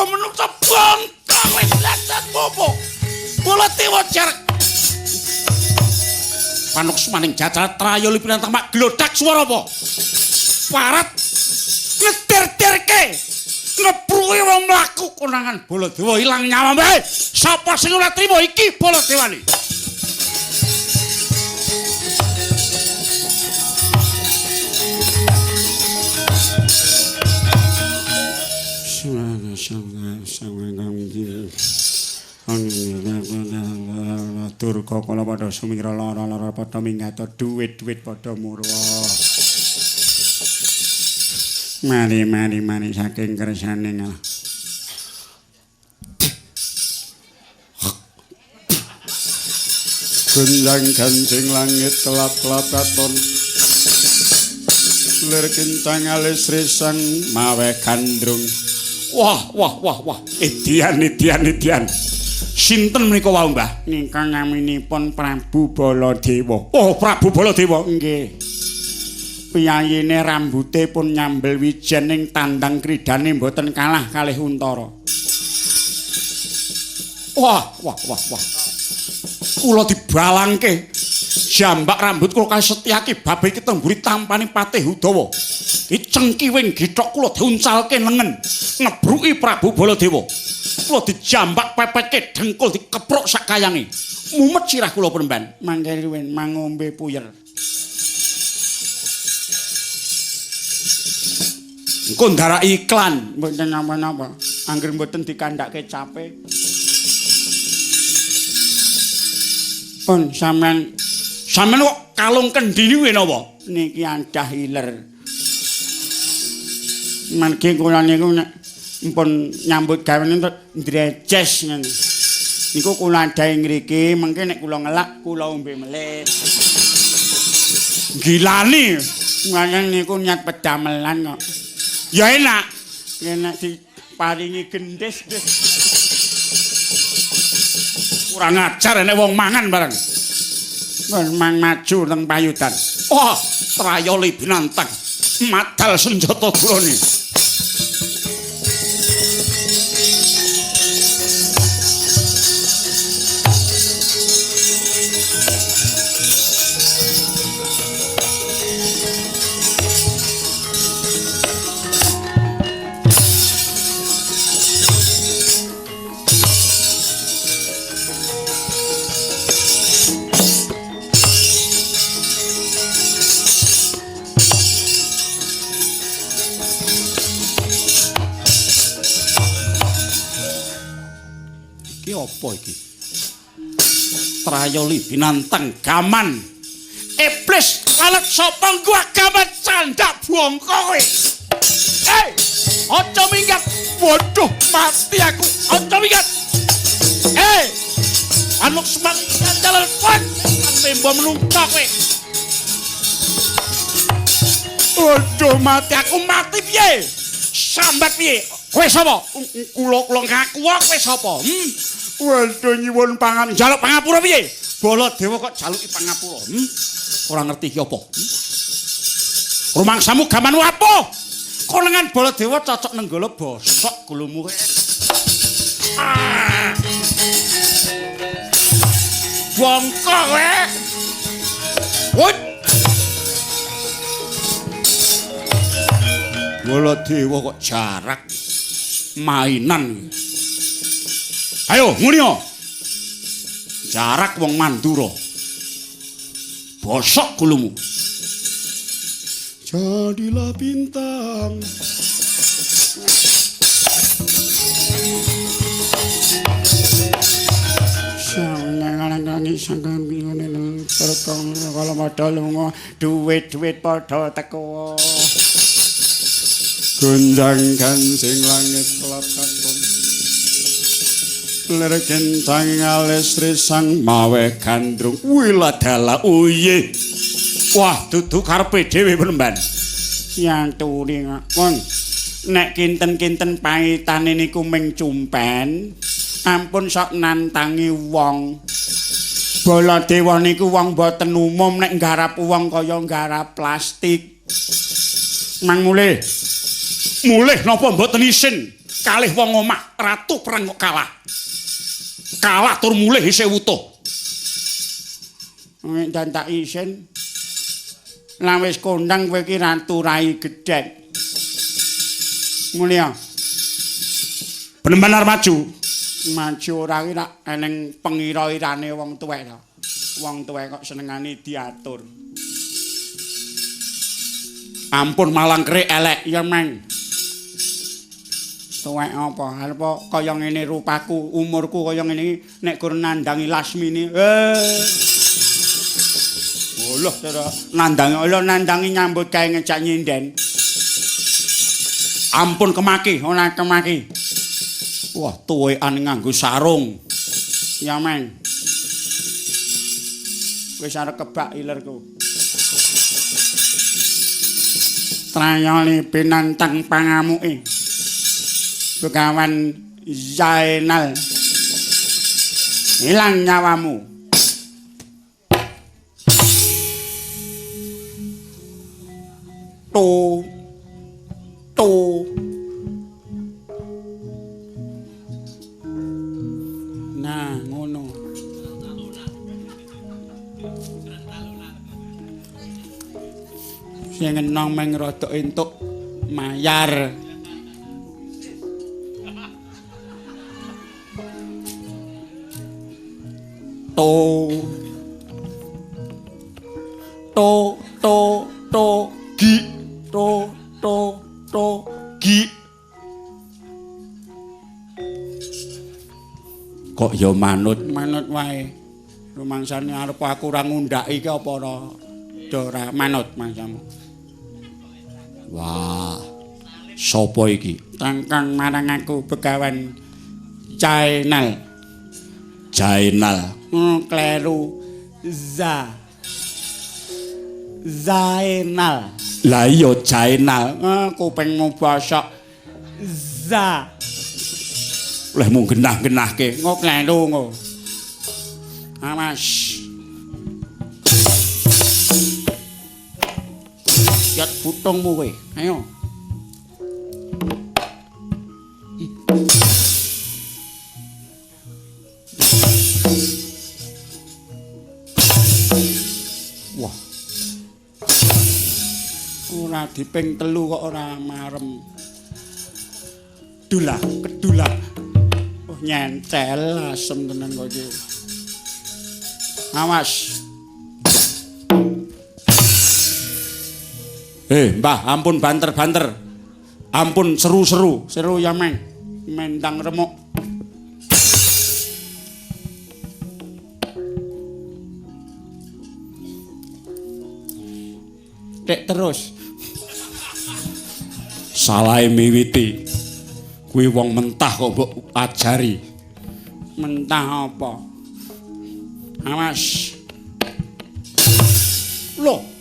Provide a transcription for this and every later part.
mbok menungsa bongkong wis lanjut popo. Baladewa jarak. Panuk maning jajal Trayoli Pinantang mak glodak swara apa? Parat ngeder-derke. Ngebruki wong mlaku konangan Baladewa ilang nyawa wae. Sapa sing ora trima iki Baladewani? Durga kala padha sumira lara-lara padha mingata dhuwit-dhuwit padha murwa. Mari saking kersane Gunjang gancing langit kelap-kelap katon lir kincang alis risang mawe gandrung. Wah. Edian. Sinten menika wau, Mbah? Nika naminipun Prabu Baladewa. Oh, Prabu Baladewa. Nggih. Piyayine rambute pun nyambel wijen ing tandang kridane mboten kalah kalih Untara. Wah. Kula dibalangke. Jambak rambut kula kasetyake babe ketemburi tampane Patih Udawa. Ki cengkiwing githok kula diuncalke lengen. Ngebruki Prabu Baladewa. Kula dijambak pepetke dengkul dikeprok sakayange. Mumet sirah kula penemban. Mangke riwen mangombe puyer. Engko ndarak iklan mboten napa-napa. Angger mboten dikandhake cape. Pun sampean kok kalung kendini kuwi napa? Niki andah iler. Mangke kula niku nek mpun nyambut gawe ndrejes ngene. Niku kula adahi ngriki, mengke nek kula ngelak kula ombe melit. Gilani. Mangke niku niat pedamelan kok. Ya enak. Enak diparingi gendhes. Kurang ajar nek wong mangan bareng. Mang maju teng payudan. Oh, Trayoli Pinantang. Madal senjata gulane. Apa iki? Trayoli Pinantang gaman. Iblis kalet sapa gua gaman candak bongko kowe. Aja minggat. Waduh, mati aku. Aja minggat. Anuk semang jalan kuat. Tembo menungsa kowe. Waduh, mati aku mati piye? Sambat piye? Kowe sapa? Kula ngaku kowe sapa? Waduh nyuwun pangan, njaluk pangapura piye? Baladewa kok jaluki pangapura? Ora ngerti iki apa? Rumangsamu gamanmu apa? Konengan Baladewa cocok nenggala bosok gulumu. Bongko kowe. Woi. Baladewa kok jarak mainan. Ayo, ngunio. Jarak wong Mandura. Bosok gulumu. Jadilah bintang. Sanganangi sangkan bingone perkong kala padha lunga duit-duit padha teko. Gunjang gancing langit kelap katon. Lir kencang alis risang mawe gandrung wiladala uye. Wah dudu karepe dhewe penemban. Yang turi ngakon nek kinten-kinten paitane niku ming cumpen ampun sok nantangi wong. Baladewa niku wong boten umum nek nggarap wong kaya nggarap plastik. Mang mulih napa mboten isin kalih wong omah ratu perang kok kalah. Kalah tur mulih isih wutuh. Nek tak isin. Lah wis kondang kowe iki ratu rai gedhek. Mulya. Penemban arep maju. Maju ora ki tak eneng pengira-irane wong tuwek to. Wong tuwek kok senengane diatur. Ampun malang krik elek ya Meng. Tuwek apa? Apa kaya ngene rupaku, umurku kaya ngene iki nek gur nandangi Lasmini. Olah cara nandangi nyambut gawe ngejak nyinden. Ampun kemaki, ora kemaki. Wah, tuwekan nganggo sarung. Ya Meng. Wis arep kebak ilerku. Trayoli pinantang pangamuke Begawan Zainal hilang nyawamu tu nah ngono sing enong meng rada entuk mayar. Gi. Kok ya manut wae. Rumangsane arep aku ora ngundhaki iki apa ora manut mangsamu. Wah, sapa iki? Tangkang marang aku Begawan Zainal. Kleru. Zainal. Lah iya Zainal. Kupingmu bosok. Leh mung genah-genahke. Engko kleru engko. Awas. Yat putungmu kowe. Ayo. Wah. Ora diping 3 kok ora marem. Kedulah. Oh nyentel asem tenan kok iki. Awas. Mbah, ampun banter-banter. Ampun seru-seru. Seru ya, Meng. Mendang remuk. Dek terus. Salahe miwiti. Kuwi wong mentah kok mbok ajari. Mentah apa? Awas. Loh.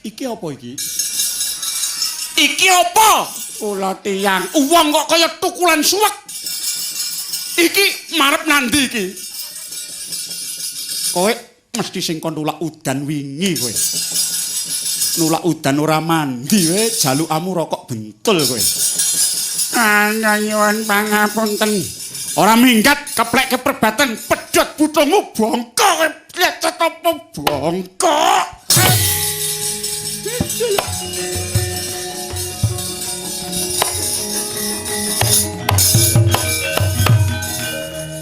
Iki apa iki? Iki apa? Kula tiyang wong kok kaya tukulan suwek. Iki marep nandi iki? Kowe mesti sing kon nulak udan wingi kowe. Nulak udan ora mandi wae jalukamu rokok bentul kowe. Nyuwun pangapunten. Ora minggat keplek keperbatan pedhot butuhmu bongkok kowe lecet apa bongkok.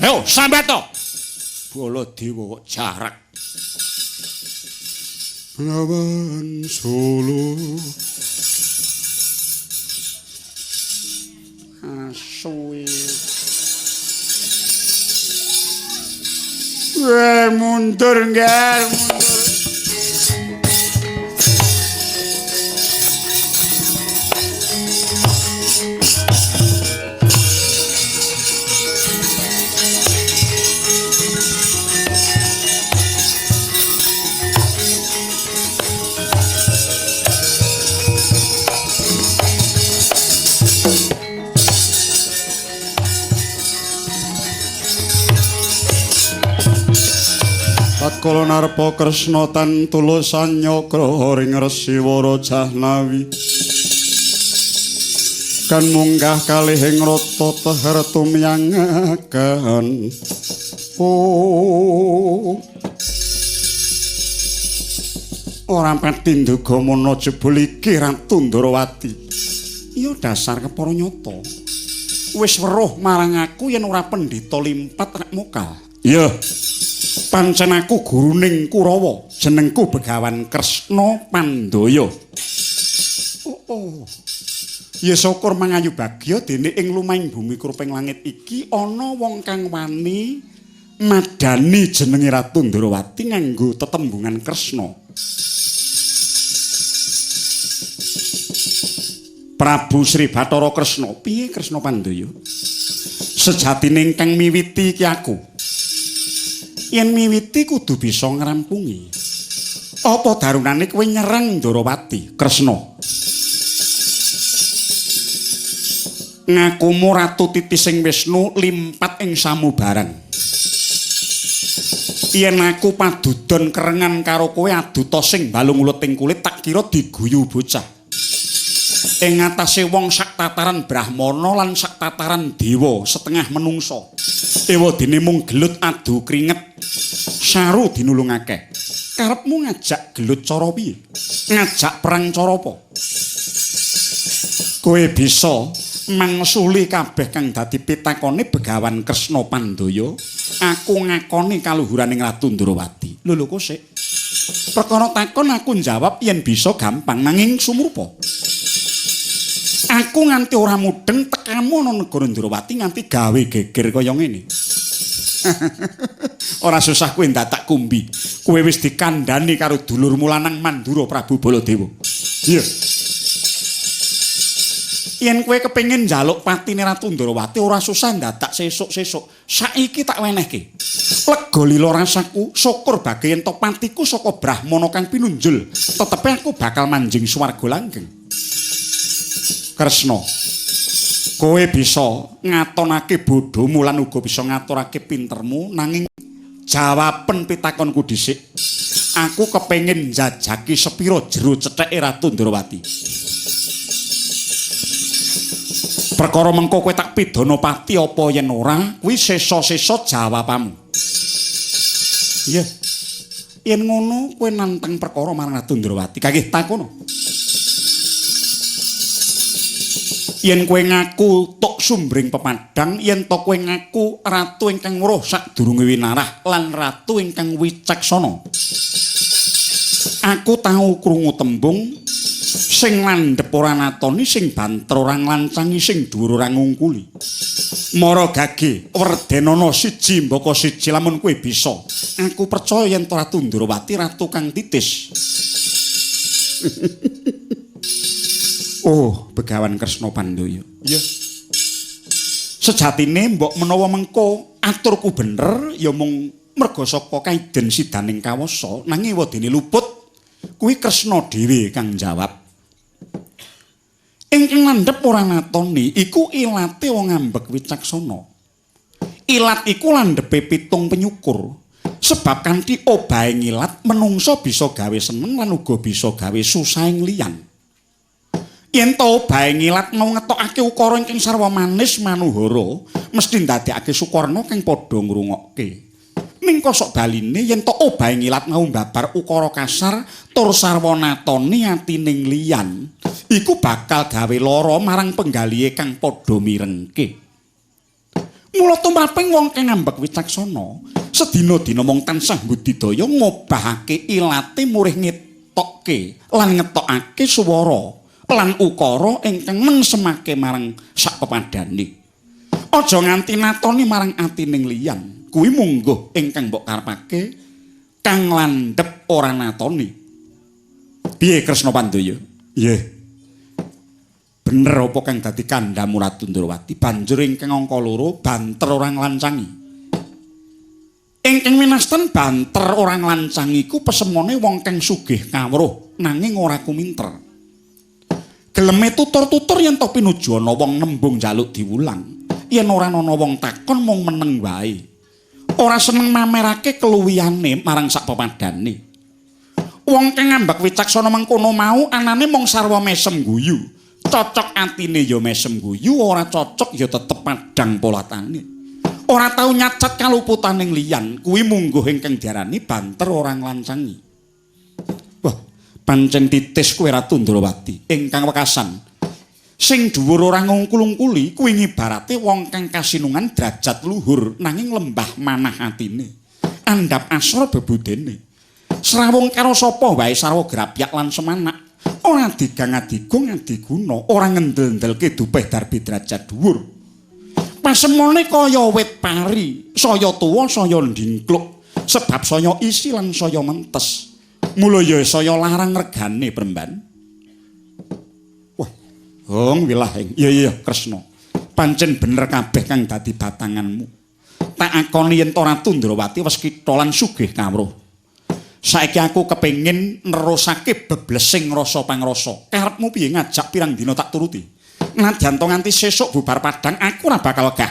Ayo, sambat to. Baladewa kok jarak. Bengawan Solo. Suwi. Mundur nggih, mundur. kala narpa Kresna tan tulus anyakra ring Resiwara Jahnawi kan munggah kalihing rata teher tumyangaken ora pati nduga mono jebul iki Ratu Ndrawati iya dasar kepara nyata wis weruh marang aku yen ora pendhita limpat nek mokal iya pancen aku guruning Kurawa jenengku Begawan Kresna Pandaya ya syukur mangayu bagya dene ing lumahing bumi kruping langit iki ana wong kang wani madani jenenge Ratu Ndrawati nganggo tetembungan Kresna Prabu Sri Bathara Kresna piye Kresna Pandaya sejatine ingkang miwiti iki aku yen miwiti kudu bisa ngrampungi apa darunane kowe nyerang Ndrawati Kresna ngakumu Ratu Titising Wisnu limpat ing samubarang yen aku padudon kerengan karo kowe aduta sing balung uleting kulit tak kira diguyu bocah ing atase wong sak tataran Brahmana lan sak tataran dewa setengah menungsa ewadene mung gelut adu kringet saru dinulungake karepmu ngajak gelut cara piye ngajak perang cara apa kowe bisa mangsuli kabeh kang dadi pitakone Begawan Kresna Pandaya aku ngakoni kaluhuraning Ratu Ndrawati lho kok sik perkara takon aku njawab yen bisa gampang nanging sumurpa aku nganti ora mudeng tekamu ana negara Ndrawati nganti gawe geger kaya ngene ora susah kowe ndatak kumbi kowe wis dikandhani karo dulurmu lanang Mandura Prabu Baladewa iya yen kowe kepengin njaluk patine Ratu Ndrawati ora susah ndadak sesuk-sesuk saiki tak wenehke lega lila rasaku syukur bagian to patiku saka Brahmana kang pinunjul tetepe aku bakal manjing swarga langgeng Kresna kowe bisa ngatonake bodhomu lan uga bisa ngaturake pintermu nanging jawaben pitakonku dhisik aku kepengin njajaki sepira jero cetheke Ratu Ndrawati perkara mengko kowe tak pidana pati apa yen ora kuwi sesa-sesa jawabanmu iya yen ngono kowe nantang perkara marang Ratu Ndrawati kangge takono yen kowe ngaku tok sumbring pepadang yen to kowe ngaku ratu ingkang weruh sadurunge winarah lan ratu ingkang wicaksana aku tahu krungu tembung sing landhep ora natoni sing banter ora nglancangi sing dhuwur ora ngungkuli mara gage werdenana siji mbaka siji lamun kowe bisa aku percaya yen Ratu Ndrawati ratu kang titis oh Begawan Kresna Pandaya iya sejatine mbok menawa mengko aturku bener ya mung merga saka kaiden sidaning kawasa nanging wadene luput kuwi Kresna dhewe kang jawab ingkang landhep ora natoni iku ilate wong ambek wicaksana ilat iku landhepe pitung penyukur sebab kanthi obahe ngilat menungsa bisa gawe seneng lan uga bisa gawe susahing liyan yen to obahe ngilat mau ngetokake ukara ingkang sarwa manis manuhara mesti ndadekake Sukarna kang padha ngrungokke ning kosok baline yen to obahe ngilat mau mbabar ukara kasar tur sarwa natoni atining liyan iku bakal gawe lara marang penggalihe kang padha mirengke mula tumraping wong kang ngambek wicaksana sedina-dina mung tansah budidaya ngobahake ilate murih ngetokke lan ngetokake swara lan ukara ingkang mengsemake marang sak pepadane aja nganti natoni marang atining liyan kuwi mungguh ingkang mbok karepake kang landhep ora natoni piye Kresna Pandaya nggih bener apa kang dadi kandhamu Ratu Ndrawati banjur ingkang angka loro banter ora nglancangi ingkang winastan banter ora nglancangi iku pesemone wong kang sugih kawruh nanging ora kuminter geleme tutur-tutur yen to pinuju ana wong nembung njaluk diwulang yen ora ana wong takon mung meneng wae ora seneng mamerake keluwihane marang sak pepadane. Wong kang ngambek wicaksana mengkono mau anane mung sarwa mesem guyu. Cocok atine ya mesem guyu, ora cocok ya tetep padhang polatane. Ora tau nyacat kaluputaning liyan, kuwi mungguh ingkang diarani banter ora nglancangi. Wah, pancen titis kowe Ratu Ndrawati ingkang wekasan. Sing dhuwur ora ngungkul-ungkuli kuwi ngibarate wong kang kasinungan derajat luhur nanging lembah manah atine. Andhap asra bebudene. Srawung karo sapa wae sarwa grapyak lan semanak. Ora digang-adigung adiguna, ora ngendel-ndelke dupeh darbi derajat dhuwur. Pasemone kaya wit pari, saya tuwa saya ndingkluk, sebab saya isi lan saya mentes. Mula ya saya larang regane Premban. Wah, hong wilahing. Iya Kresna. Pancen bener kabeh kang dadi batanganmu. Tak akoni yen Ratu Ndrawati wis kitha lan sugih kawruh. Saiki aku kepengin nerusake beblesing rasa pangrasa. Karepmu piye ngajak pirang dina tak turuti? Nadyan to nganti sesuk bubar padang aku ora bakal wegah.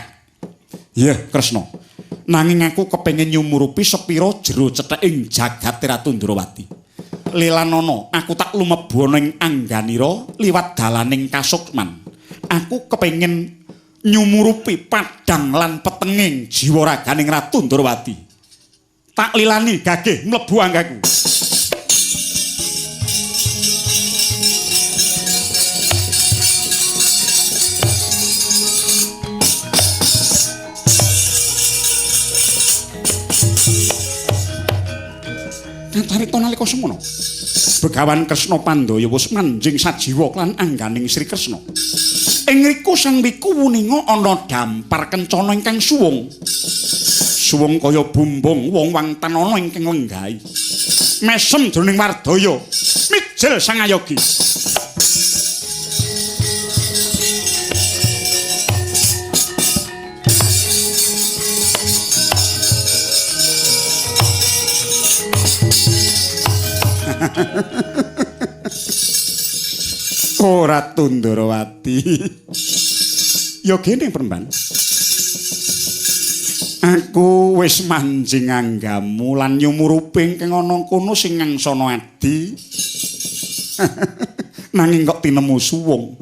Iya, Kresna. Nanging aku kepengin nyumurupi sepira jero cetheking jagat Ratu Ndrawati. Lelanana, aku tak lumebu ning angganira liwat dalaning kasukman. Aku kepengin nyumurupi padang lan petenging jiwa raganing Ratu Ndrawati. Tak lilani gagih mlebu anggaku. Carita nalika semono Begawan Kresna Pandhaya wis manjing sajiwa lan angganing Sri Kresna. Ing riku sang wiku wuninga ana dampar kencana ingkang suwung. Suwung kaya bumbung wong wangtan ana ingkang lenggahi. Mesem jroning wardaya, mijil sang ayogi. Ratu Ndrawati. Ya gene Premban. Aku wis manjing anggamu lan nyumuruping kang ana kono sing ngangsana adi. Nanging kok tinemu suwung.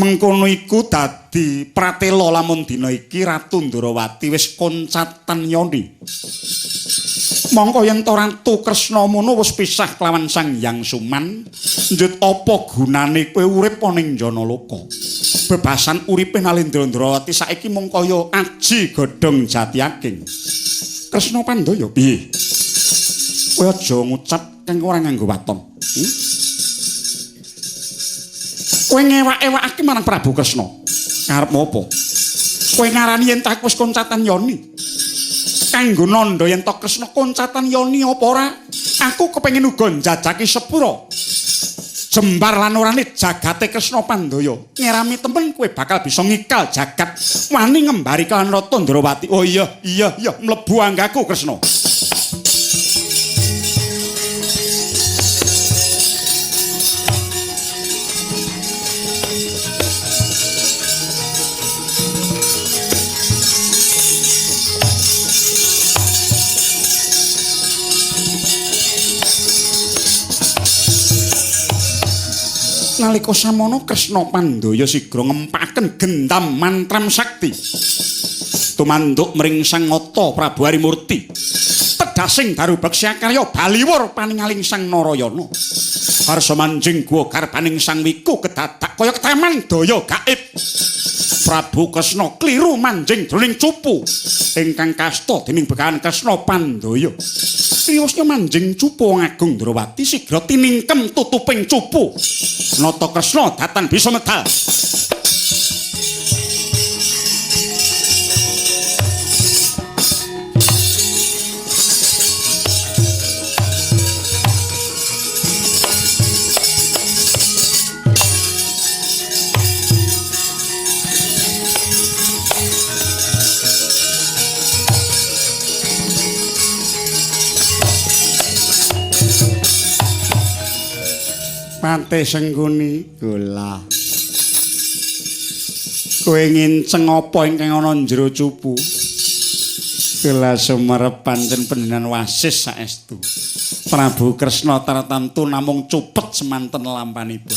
Mengkono iku dadi pratela lamun dina iki Ratu Ndrawati wis koncatan yoni. Mongko yen Ratu Kresna mono wis pisah kelawan Sang Hyang Suman, njut apa gunane kowe urip ana ing Janaloka? Bebasan uripe Nalendra Ndrawati saiki mung kaya aji godhong jati aking. Kresna Pandhaya piye? Kowe aja ngucap kang ora nganggo waton. Kowe ngewak-ewakake marang Prabu Kresna. Karepmu apa? Kowe ngarani yen tak wis koncatan yoni. Kanggo nandha yen to Kresna koncatan yoni apa ora? Aku kepengin uga njajaki sepura. Jembar lan orane jagate Kresna Pandhaya. Ngerami temen kowe bakal bisa ngikal jagat wani ngembari kan Ratu Ndrawati. Oh iya, mlebu anggaku Kresna. Nalika samono Kresna Pandhaya sigra ngempakaken gendam mantram sakti tumanduk mring Sang Nata Prabu Harimurti tedhasing daru beksa karya baliwur paningaling Sang Narayana karsa manjing guwa garbaning Sang Wiku kedadak kaya keteman daya gaib. Prabu Kresna kliru manjing jroning cupu ingkang kasta dening Begawan Kresna Pandhaya. Riwasnya manjing cupu wong agung Ndrawati sigra tiningkem tutuping cupu. Nata Kresna datan bisa medal. Pate Sengguni golah. Kowe nginceng apa ingkang ana jero cupu? Kula sumerep pancen panjenengan wasis saestu. Prabu Kresna tartamtu namung cupet semanten lampanipun.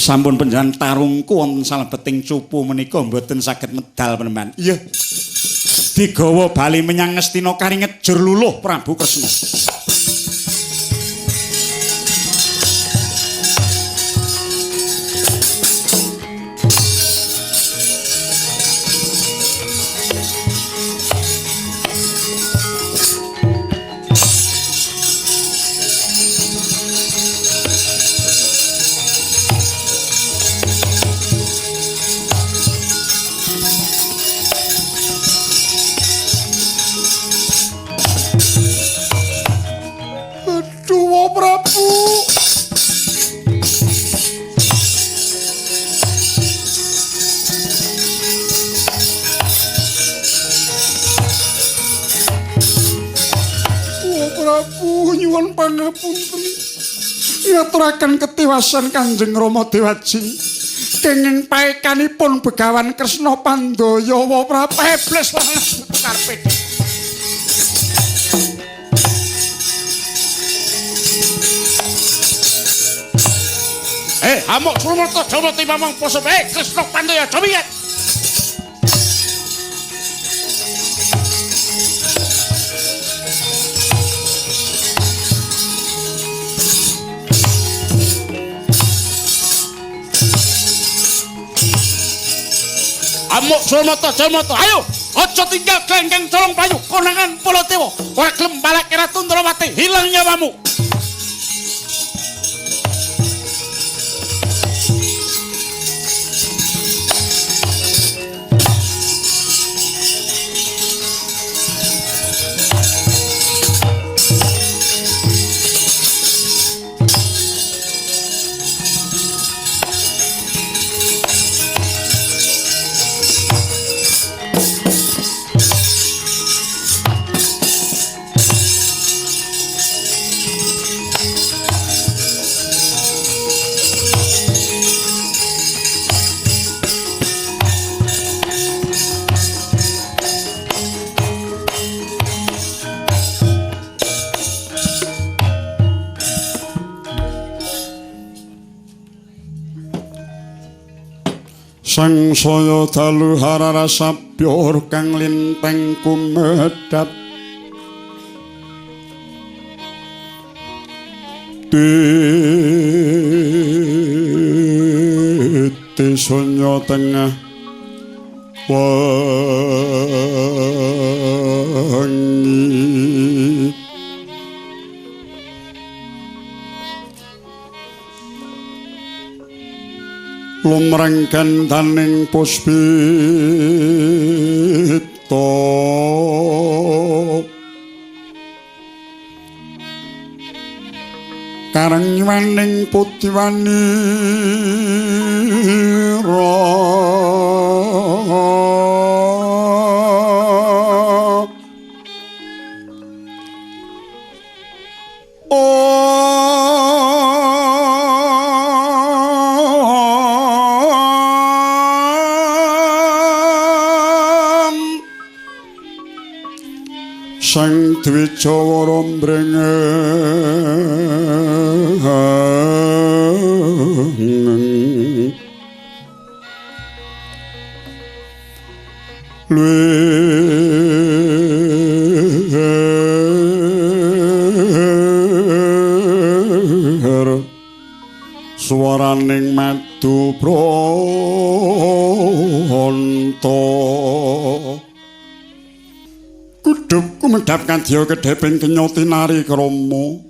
Sampun panjenengan tarungku wonten salebeting cupu menika mboten saged medal penemban. Iya. Digawa bali menyang Ngastina karinget jur luluh Prabu Kresna. Pangapunten ngaturaken ketiwasan Kanjeng Rama Dewaji kenging paekanipun Begawan Kresna Pandaya wa prapebles karepe amuk Sumata Jawa timamang posop Kresna Pandaya jamiat Amuk Sumata Jamata, ayo aja tinggal glengkeng colong payu konangan Paladewa. Ora gelem balekke Ratu Ndrawati, hilang nyawamu. Sangsaya dalu harara sabyor kang linteng kumedhap titi sonya tengah wangi lumrang gandaning puspita karangwaning putiwanira sang Dwijawara mbrengeng luwer swaraning madu pronto Kudup kumedhap kadya kedheping kenyoti nari krama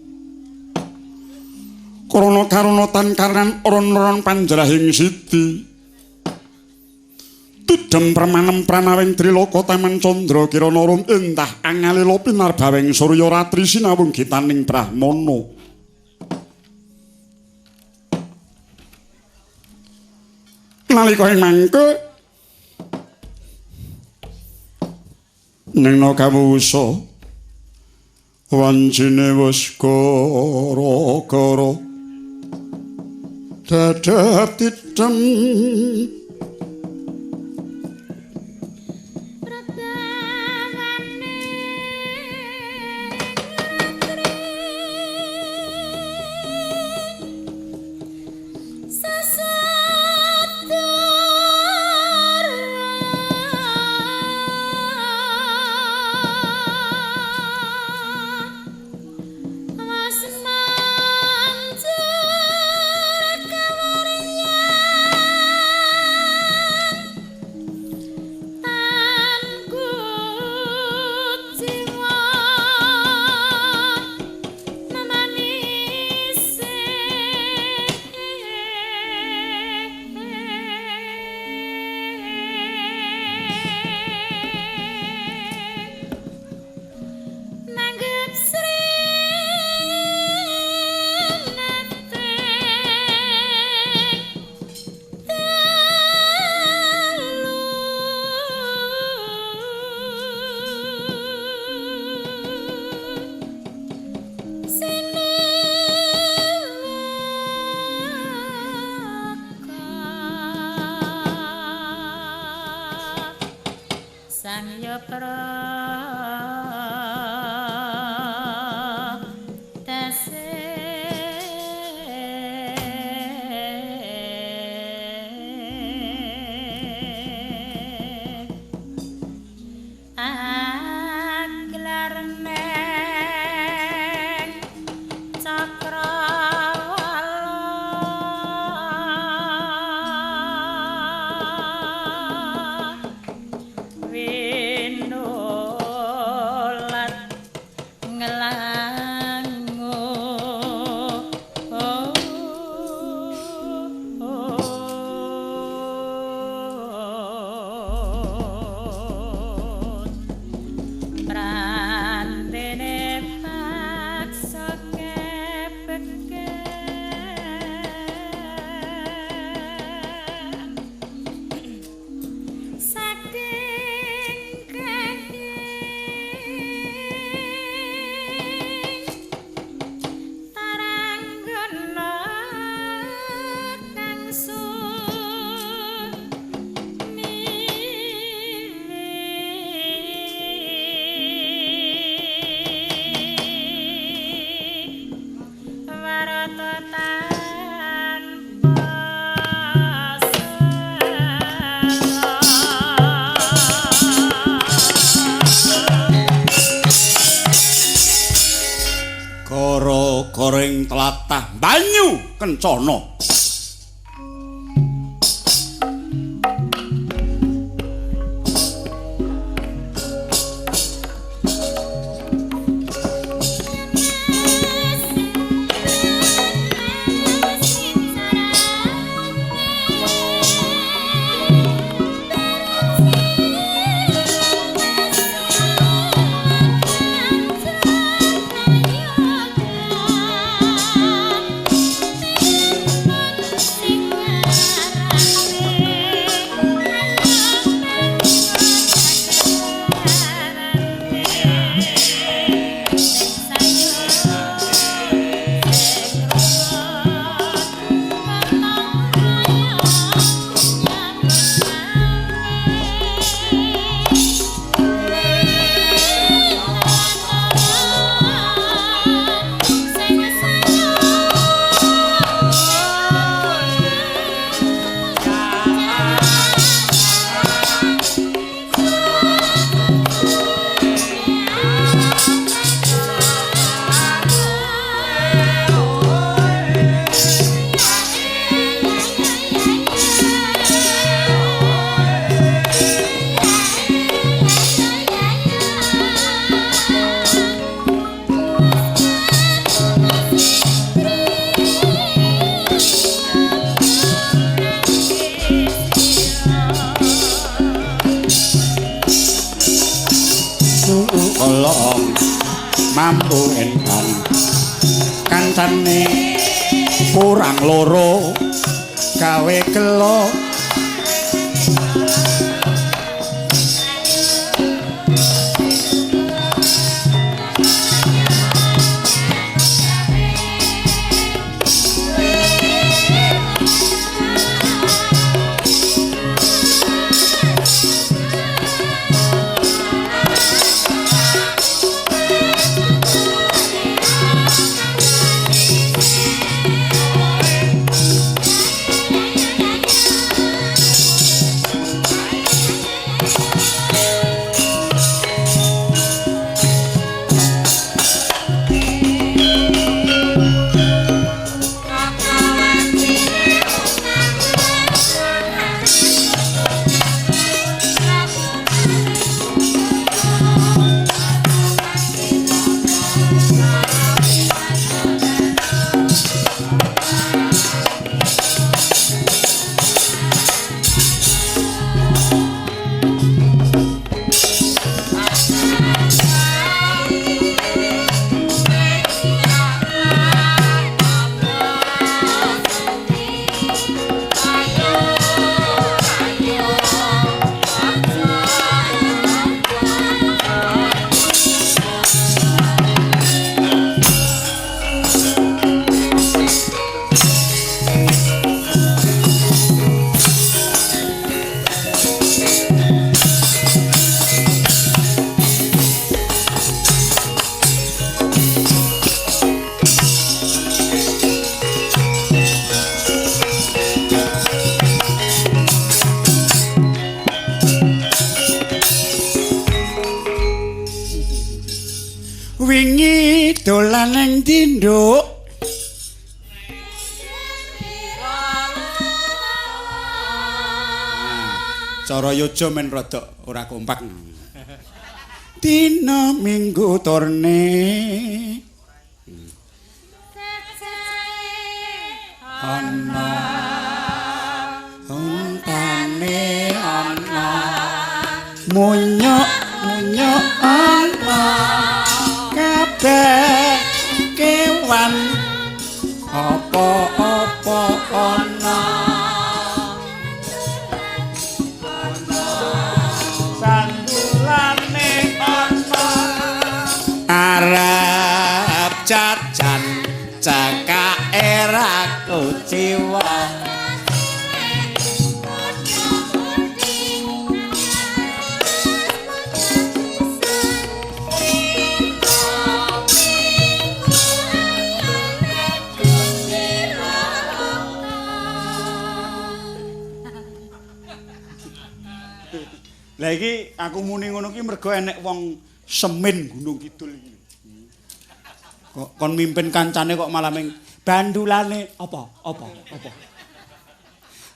krana karunotan karenan ron-ron panjrahing siti tudem permanem pranawing trilaka taman candra kirana rum entah angalila pinarbawing surya ratri sinawung gitaning brahmana nalika ing mangke Nengno kawusa wancine wis kara-kara dadap titem Pregawani Goreng tlatah banyu kencana. Mampu entan kancane kurang loro gawe gelo endi nduk cara yojo men rada ora kompak dina minggu turne ana untane ana munyuk ana kabeh kewan apa-apa ana sandulane ana arep jajan cekake ra kuciwa Lah iki aku muni ngono ki mergo enek wong semin Gunung Kidul iki. Kok kon mimpin kancane kok malah ming bandulane apa?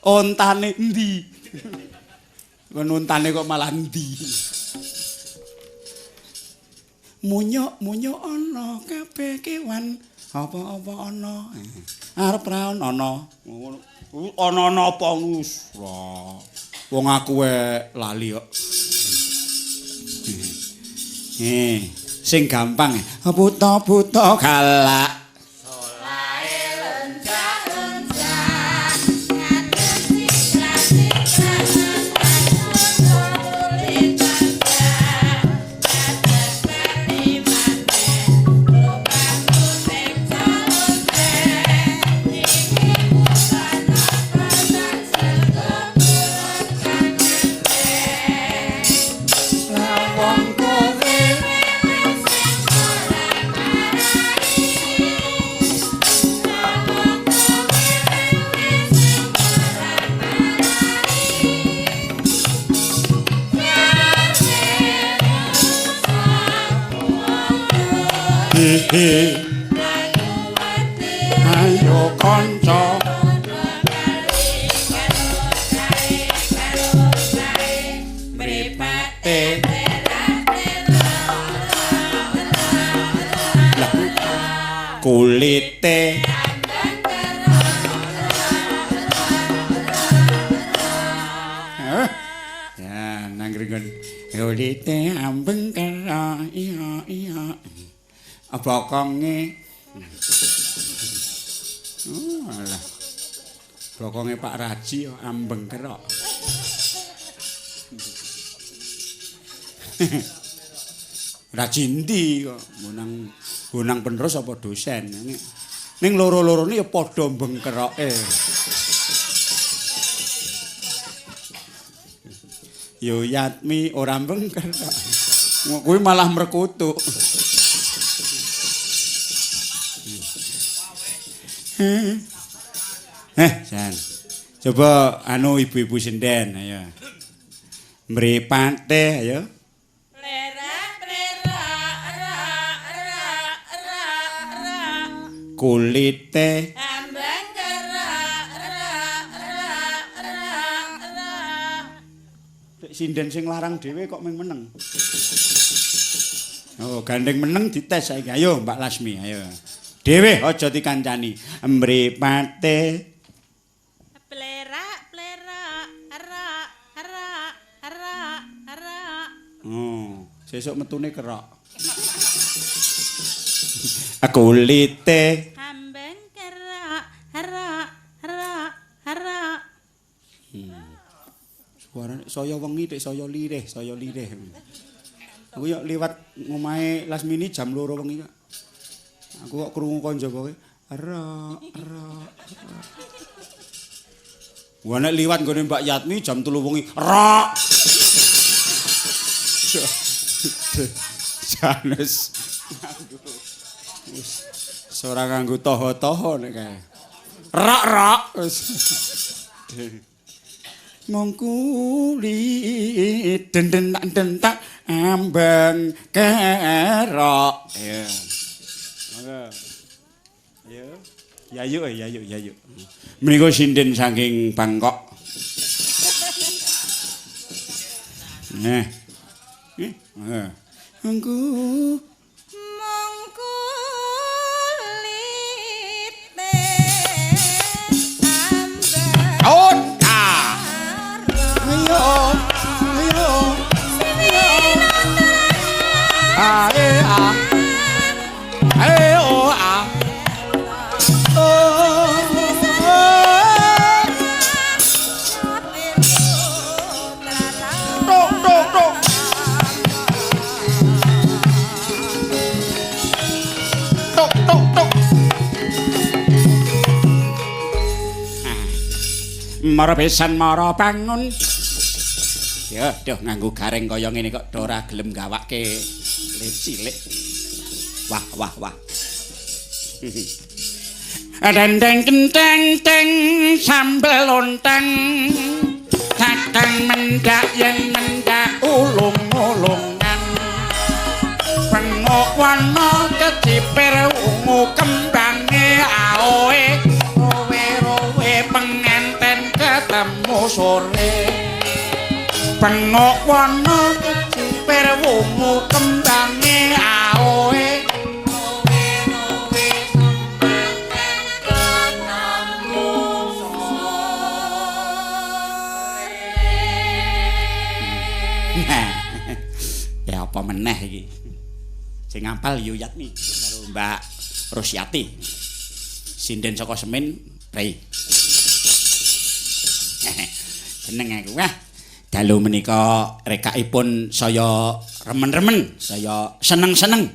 Ontane endi? Kon ontane kok malah endi? Munyuk ana kabeh kewan apa-apa ana. Arep ra ana. Ngono. Ana apa wis. Wong aku lali kok. Sing gampang. Buta-buta galak. Solae lenjak-lenjak. Ngadeg siklat-siklat. Kulit panjang. Ngadeg beri-beri. Lubang kuning calon-calon. Iki bukan apa-apa segumpul. Lawang kowe ayo kanca mripate kulite ya nangringon kulite ambeng karo iya bokonge alah bokonge Pak Raji ambeng kerok Raji ndi kok bonang penerus apa dosen ning loro-lorone ya padha bengkeroke yo Yatmi ora bengkerok kuwi malah merkutuk Jan. Coba anu ibu-ibu sinden ayo. Mripate ayo. Kulite ambang sinden sing larang dhewe kok mung meneng. Oh, gandeng meneng dites saiki. Ayo Mbak Lasmi, ayo. Dhewe aja dikancani. Mripate sesuk metune kerok. Kulite ambeng kerok. Suarane saya wengi tek saya lirih. Aku yo liwat ngomahe Lasmini jam 2 wengi kok. Aku kok krungu kanca kowe. Gua nek liwat nggone Mbak Yatmi jam 3 wengi. Janes. Ora nganggo toho-toho nek kae. Rak. Mongkuli dentak ambang kerok. Ya. Ya yuk. Menika sinden saking Bangkok. Engko mara pisan mara bangun. Ya, duh nganggo gareng kaya ngene kok ora gelem gawake cilik. Wah. Dendeng kenteng teng sambel lonteng. Kakang mendak yen mendak ulung-ulungan. Pengok wana kecipir ungu kembange aoe. Rowe penganten ketemu sore. Pengok wana kecipir ungu kembange aoe. Ya apa meneh iki. Sing ngapal Yuyatmi karo Mbak Rosyati. Sinden saka Semin, Rei. Seneng aku. Wah, dalu menika rekakipun saya remen-remen, saya seneng-seneng.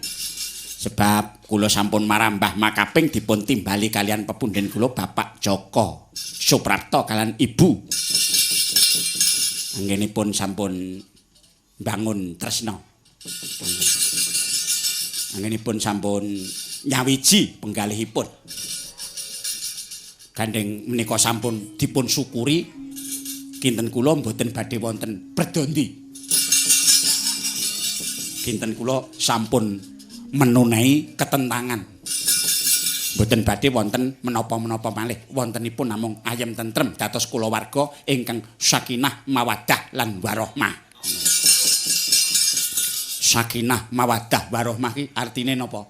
Sebab kula sampun marambah makaping dipun timbali kalian pepunden kula Bapak Joko Suprapto kalian Ibu. Anggenipun sampun bangun tresna. Anggenipun sampun nyawiji penggalihipun. Gandeng menika sampun dipun syukuri kinten kula mboten badhe wonten predondi. Kinten kula sampun menunehi ketentangan. Mboten badhe wonten menapa-menapa malih. Wontenipun namung ayem tentrem dados kulawarga ingkang sakinah mawaddah lan warahmah. Sakinah mawaddah warahmah ki artine napa?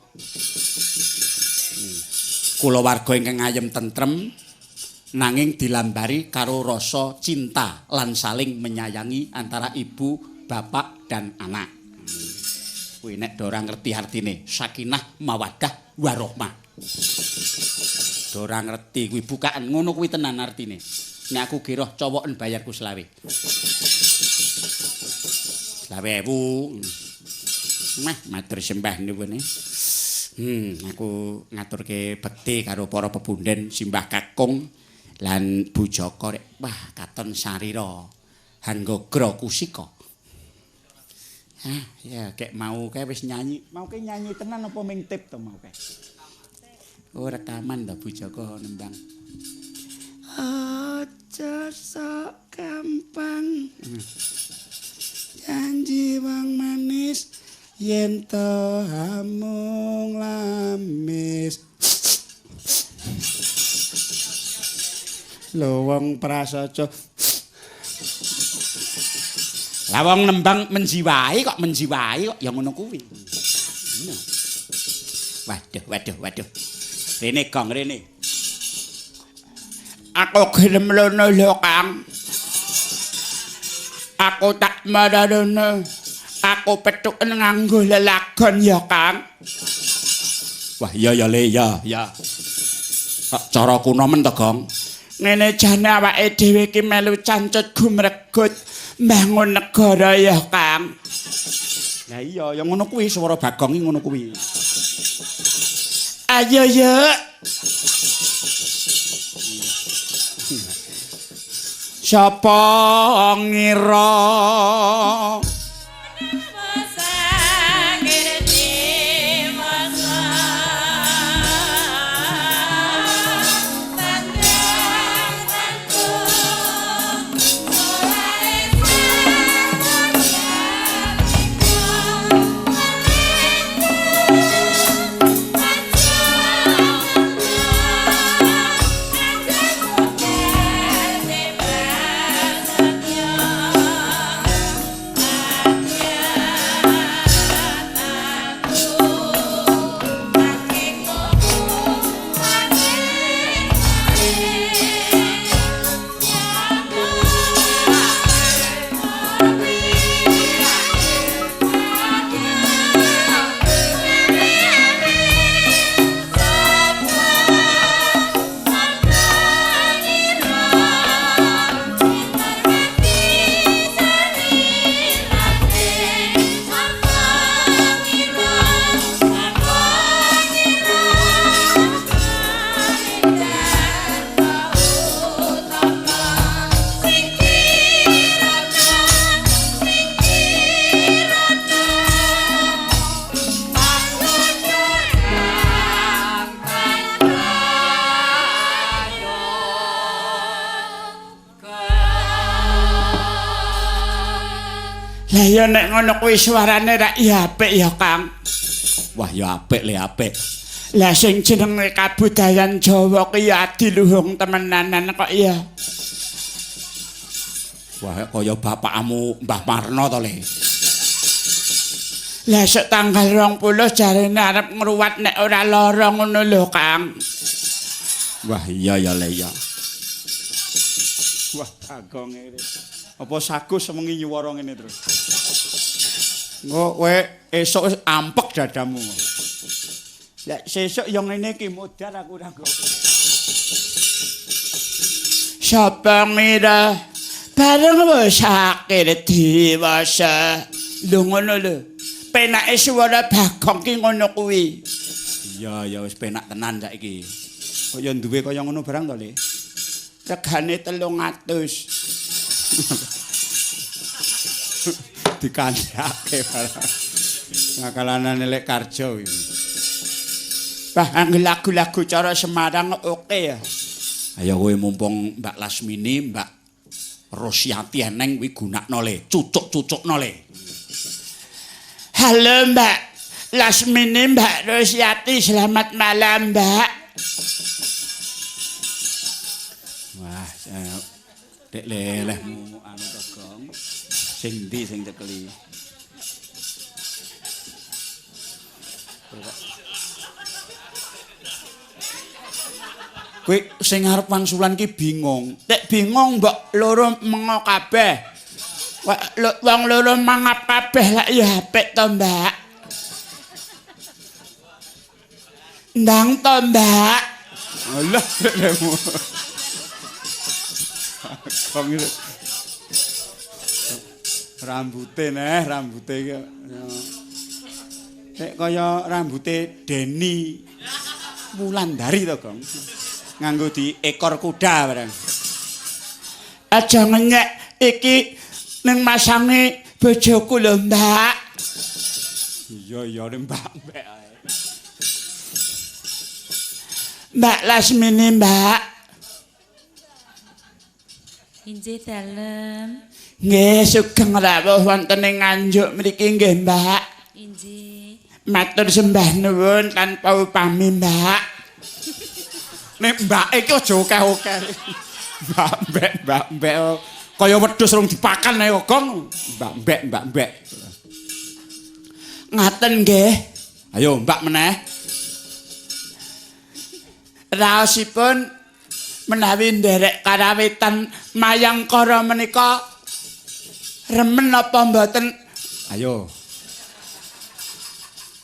Kulawarga ingkang ayem tentrem nanging dilambari karo rasa cinta lan saling menyayangi antara ibu, bapak dan anak. Kuwi nek ora ngerti artine sakinah mawaddah warahmah. Ora ngerti kuwi bukaan ngono kuwi tenan artine. Nek aku giroh cowoken bayarku 20.000. 20.000. Matur sembah niku. Aku ngaturke bekti karo para pepunden Simbah Kakung lan Bu Joko rek. Wah, katon sarira Hanggagra Kusika. Ya kek mau kae wis nyanyi. Mau ke nyanyi tenan apa ming tip to mau kae? Oh, rekaman to Bu Joko nembang. Aja sok gampang. Janji wong manis yen to hamung lamis. Lho wong prasaja. Lah wong nembang menjiwai kok ya ngono kuwi. Waduh. Rene Gong rene. Aku gelem lono lho Kang. Aku tak marane. Aku petuk nganggo lelagon ya Kang. Wah iya ya Le ya. Cara kuno men to Gong. Ngene jane awake dhewe iki melu cancut gumregut mbangun negara ya Kang. Lah iya ya ngono kuwi swara Bagong iki ngono kuwi. Ayo yuk. Sapa ngira Lah ya nek ngono kuwi suarane ra ya apik ya, Kang. Wah, ya apik le apik. Lah sing jenenge kabudayan Jawa ki ya adiluhung temenanan kok ya. Wah, kaya bapakmu Mbah Marno to le. Lah sek tanggal 20 jarene arep ngruwat nek ora lara ngono lho, Kang. Wah, iya ya le ya. Wah, Bagong iki. Apa sagus semengi nyuwara ngene terus. Engko kowe esuk ampek dadamu. Lah sesuk yo ngene iki modar aku ora nggo. Sapa ngira bareng wis sakit diwasa. Lho ngono lho. Penake swara Bagong ki ngono kuwi. Iya ya wis penak tenan saiki. Kaya duwe kaya ngono barang to, Le. Regane 300. Dikandhake barang. Ngakalane lek karjo iki. Bah lagu-lagu cara Semarang oke ya. Ayo kowe mumpung Mbak Lasmini, Mbak Rosyati eneng kuwi gunakno le, cucuk-cucukno le. Halo Mbak Lasmini, Mbak Rosyati, selamat malam, Mbak. Wah, dek lelehmu anu Bagong. Sing ndi sing cekeli? Kowe sing arep wangsulan ki bingung. Nek bingung mbok loro mengo kabeh. Wong loro mangap kabeh lak ya apik to, Mbak. Ndang to, Mbak. Alah, lemu. Rambute iki. Nek kaya rambute Deni Wulandari to, Gong. Nganggo di ekor kuda barang. Aja ngenyek iki ning masange bojoku lho, Mbak. Iya Mbak. Mbak Lasmini, Mbak. Injih dalem. Nggih, sugeng rawuh wonten ing Nganjuk mriki nggih, Mbak. Injih. Matur sembah nuwun tanpa upami, Mbak. Nek mbak iki aja akeh-akeh. Mbak kaya wedhus rung dipakan ae Gong. Mbak. Ngaten nggih. Ayo Mbak meneh. Raosipun menawi nderek karawitan Mayangkara menika remen apa mboten? Ayo.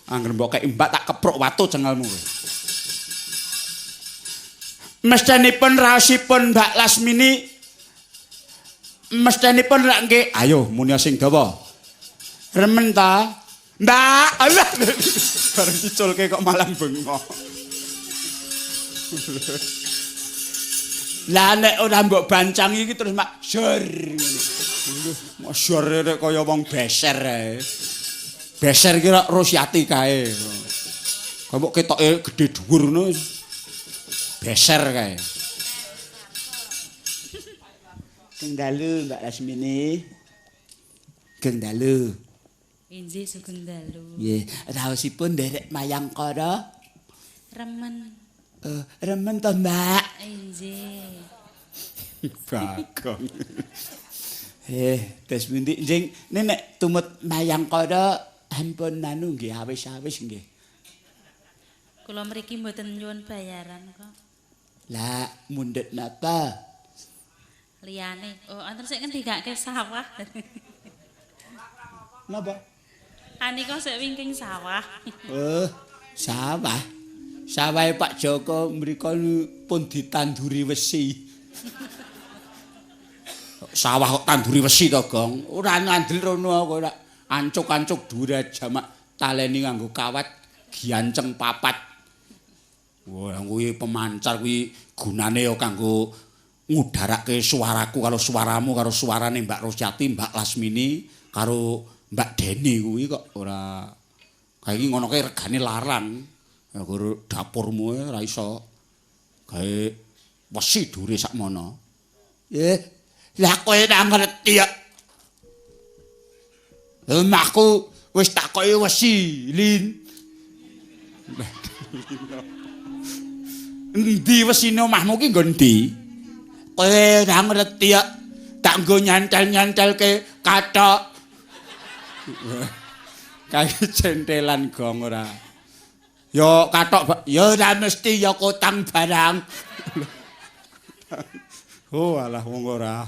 Angger mbok kek Mbak tak kepruk watu cengelmu. Mestenipun raosipun Mbak Lasmini mestenipun lak nggih. Ayo muni sing dawa. Remen ta? Mbak, alah. Bareng diculke kok malah bengok. Lah nek ora mbok bancang iki terus mak jor ngene. Mak jor rek kaya wong beser ae. Beser ki rak Rosyati kae. Kok ketoke gedhe dhuwur ngono. Beser kae. Kendhalu Mbak Lasmini. Kendhalu. Injih sugeng dalu. Nggih, raosipun nderek Mayangkara. Remen. Remen to, Mbak. Injih. Bagong. Tes pundi njing nek tumut Mayangkara ampun anu nggih awis-awis nggih. Kula mriki mboten nyuwun bayaran kok. Lah mundhut napa? Liyane. Oh, anten sik ngendikake sawah. Napa? Anika sik wingking sawah. Sawah. Sawahe Pak Joko mriku pun ditanduri wesi. Sawah kok tanduri wesi to, Gong? Ora ngandel rono kok ora ancuk-ancuk dhuwur jamak taleni nganggo kawat gianceng papat. Wah, kuwi pemancar kuwi gunane ya kanggo ngudarake suaraku karo suaramu karo suarane Mbak Rosyati, Mbak Lasmini karo Mbak Deni kuwi kok ora kae iki ngono kae regane larang. Ya karo dapurmu ora iso gawe wesi dure sakmono. Lah kowe ora ngerti ya. Omahku wis takoki wesi, Lin. Endi wesine omahmu ki nggo ndi? Kowe ora ngerti ya. Tak nggo nyantel-nyantelke kathok. Kae centelan gong ora. Ya kathok ya ora mesti ya kotang barang. Oh alah wong ora.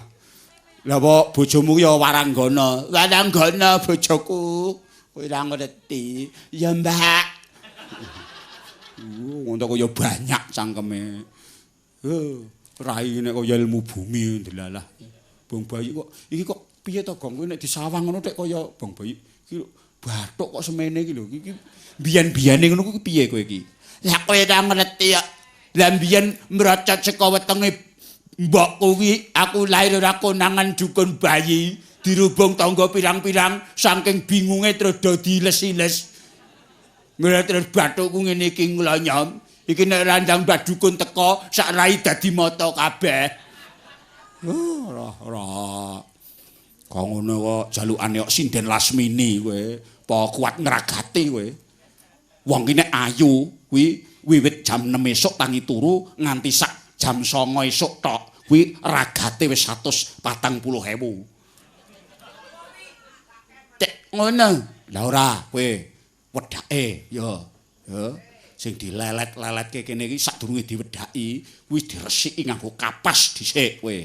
Lah apa bojomu ya waranggana? Waranggana bojoku. Kowe ora ngerti. Ya Mbak. Ngono kaya banyak cangkeme. Rai nek kaya ilmu bumi delalah. Bong bayi kok iki kok piye to Gong kowe nek disawang ngono tek kaya bong bayi. Iki bathuk kok semene iki lho. Iki biyen-biyane ngono kuwi piye kowe iki? Lah kowe ora ngerti ya. Lah biyen mrocot saka wetenge mbokku kuwi aku lahir ora konangan dukun bayi, dirubung tangga pirang-pirang saking bingunge terus dadi les-les. Ngene terus bathukku ngene iki nglonyom. Iki nek randang mbah dukun teko sak rai dadi mata kabeh. Ora. Kok ngono kok jalukane kok sinden Lasmini kowe. Pa kuat ngragati kowe. Wong ki nek ayu kuwi wiwit jam 6 esuk tangi turu nganti sak jam 09 esuk tok. Kuwi ragate wis 140.000. Cek ngono. Lah ora kowe wedake ya. Sing dilelet-leletke kene iki sadurunge diwedaki wis diresiki nganggo kapas dhisik kowe.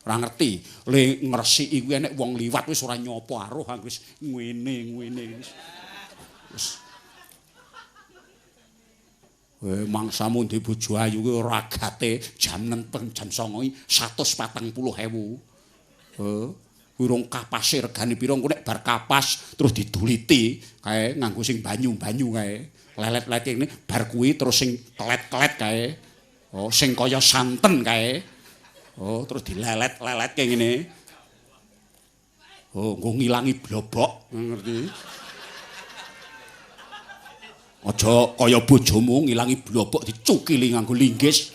Ora ngerti, le ngresiki kuwi nek wong liwat wis ora nyopo aruh wis ngene wis. Mangsamu ndek bojo ayu kuwi ragate jam 6 jam 09 140.000. Urung kapase regane pira engko nek bar kapas terus diduliti kae nganggo sing banyu-banyu kae. Lelet-lelet ini bar kuwi terus sing kelet-kelet kae. Oh, sing kaya santen kae. Oh, terus dilelet-lelet kayak ngene. Oh, nggo ngilangi blobok, ngerti? Aja kaya bojomu ngilangi blobok dicukili nganggo linggis.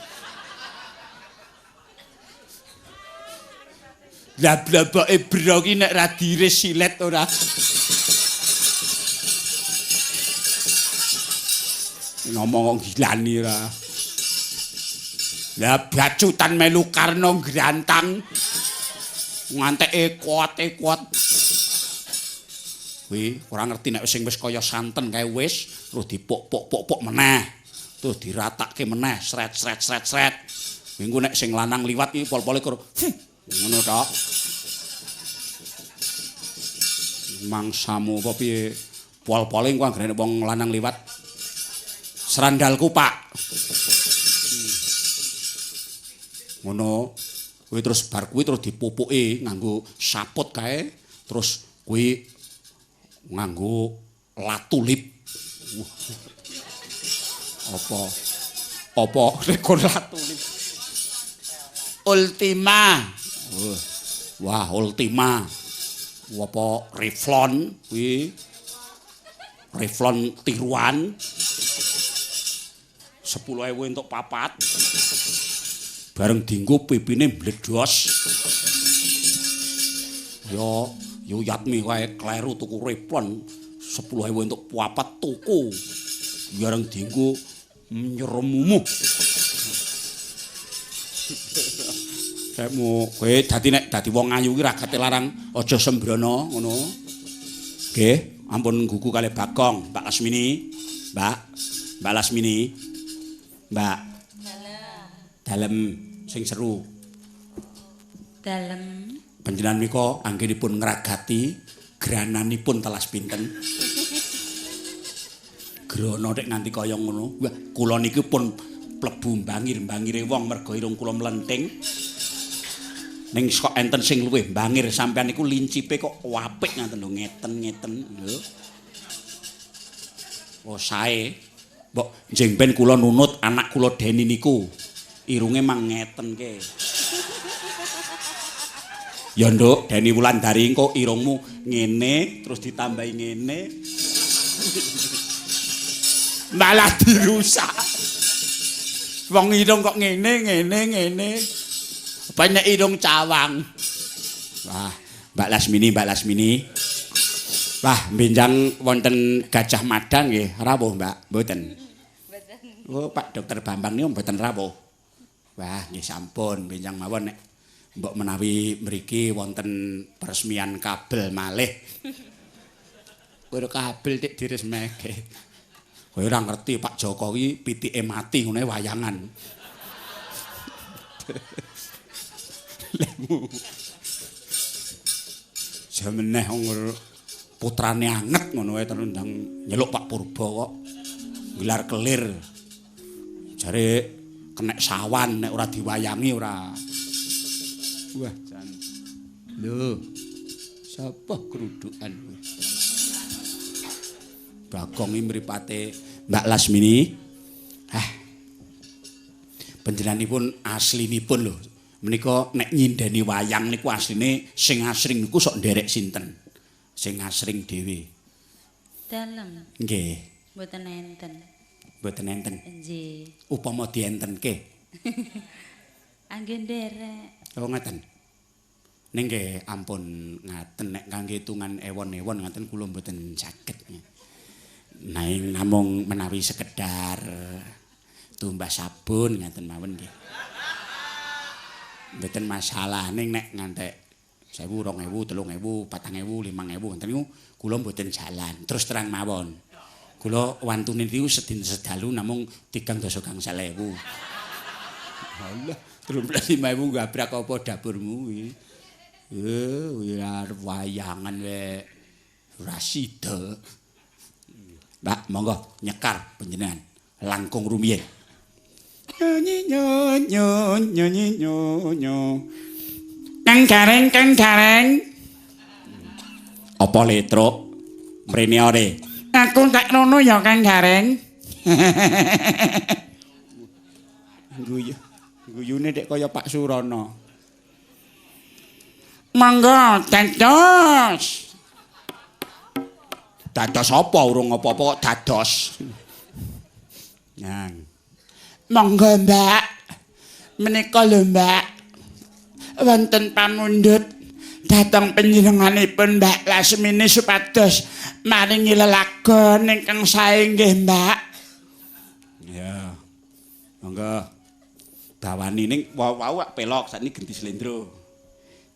Lah bloboke bro ki nek ra diiris silet ora. Ngomong gilani ra. Lah bacutan melu karno grantang. Nganteke kuat. Kuwi ora ngerti nek sing wis kaya santen kae wis terus dipok-pok meneh. Terus diratakke meneh sret. Minggu nek sing lanang liwat iki pol-pole kur. Ngono tok. Mangsamu apa piye? Pol-pole engko anggere wong lanang liwat. Serandalku, Pak. Ngono. Kuwi terus bar kuwi terus dipupuki nganggo saput kae. Terus kuwi nganggo latulip. Apa rekor latulip? Ultima. Wah, Ultima. Apa Revlon kuwi? Revlon tiruan. 10.000 untuk papat. Bareng dienggo pipine mbledos. Yo Yatmi kae kleru tuku Revlon 10.000 untuk papat tuku. Bareng dienggo nyeremumuh. Kamu kowe dadi wong ayu ki ragate larang aja sembrono ngono. Nggih, ampun gugu kalih Bagong, Mbak Lasmini. Mbak Lasmini. Mbak. Dalem sing seru. Dalem. Panjenengan menika anggenipun ngragati grananipun telas pinten. Grana nek nganti kaya ngono. Wah, kula niki pun plebu mbangir-mbangire wong merga irung kula mlenting. Ning kok enten sing luwih mbangir sampean niku lincipe kok apik ngaten lho ngeten lho. Oh sae. Mbok njeng ben kula nunut anak kula Deni niku irunge mang ngetenke. Ya Nduk, Deni Wulandari engko irungmu ngene terus ditambahi ngene. Malah dirusak. Wong irung kok ngene. Banyak irung cawang. Wah, Mbak Lasmini. Wah, benjang wonten Gajah Mada nggih rawuh, Mbak? Mboten. Oh, Pak Dokter Bambang niku mboten rawuh. Wah, nggih sampun, benjang mawon nek mbok menawi mriki wonten peresmian kabel malih. Kowe kabel tik diresmeke. Kowe ora ngerti Pak Jokowi pitike mati ngene wayangan. Lemu. Jameneh putrane anget ngono wae terus ndang nyeluk Pak Purba kok. Gelar kelir. Jare kenek sawan nek ora diwayangi ora. Wah, jan. Lho. Sapa kerudukan kuwi? Bagong iki mripate Mbak Lasmini. Panjenenganipun aslinipun lho. Menika nek nyindeni wayang niku asline sing asring niku sok nderek sinten? Sing asring dhewe. Dalem. Nggih. Mboten enten. Mboten enten. Nggih. Upama dientenke. Anggen nderek. Oh ngaten. Ning nggih ampun ngaten nek kangge hitungan ewon-ewon ngaten kula mboten saged. Nanging namung menawi sekedar tumbas sabun ngaten mawon nggih. Mboten masalah ning nek ngantek 1000, 2000, 3000, 4000, 5000 ngoten niku kula mboten jalan. Terus terang mawon. Kula wantune niku sedina sedalu namung 3.000. Allah, 13.000 gabrak apa dapurmu kuwi. Arep wayangan wae ora sida. Mbak, monggo nyekar panjenengan langkung rumiyin. Nyanyi nyanyi nyanyi. Kang gareng. Apa letruk? Mrene ore. Aku tak rono ya Kang Gareng. Guyune dek kaya Pak Surono. Monggo dados. Dados apa urung apa-apa kok dados. Nang. Monggo Mbak. Menika lho Mbak. Wonten pamundhut dhateng panjenenganipun Mbak Lasmini supados maringi lelagon ingkang sae nggih Mbak. Ya. Monggo. Bawani ning wau pelok sakniki genti slendro.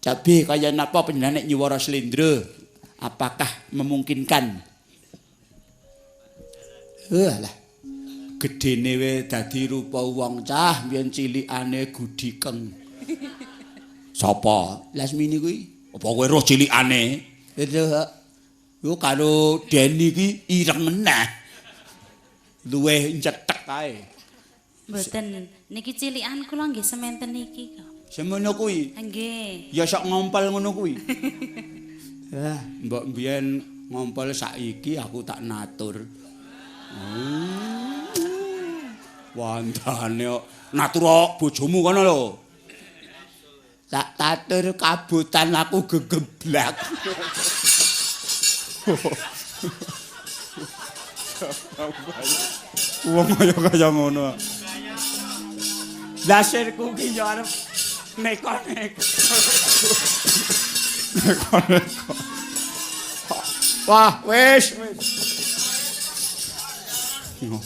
Cabe kaya napa panjenengan nek nyuwara slendro? Apakah memungkinkan? Alah. Gedene we dadi rupa wong cah mbiyen cilikane gudikeng. Sapa? Lasmini kuwi. Apa kowe roh cilikane? Yo karo Deni iki ireng meneh. Luwih cetek kae. Mboten, niki cilikan kula nggih sementen iki kok. Semono kuwi. Nggih. Ya sok ngompol ngono kuwi. Mbok mbiyen ngompol saiki aku tak natur. Wandane kok natur bojomu kono lho. Tak tatur kabutan aku gegeblak. Wong kaya ngono. Dasirku ki yo arep neko-neko. Neko-neko. Wah, wis.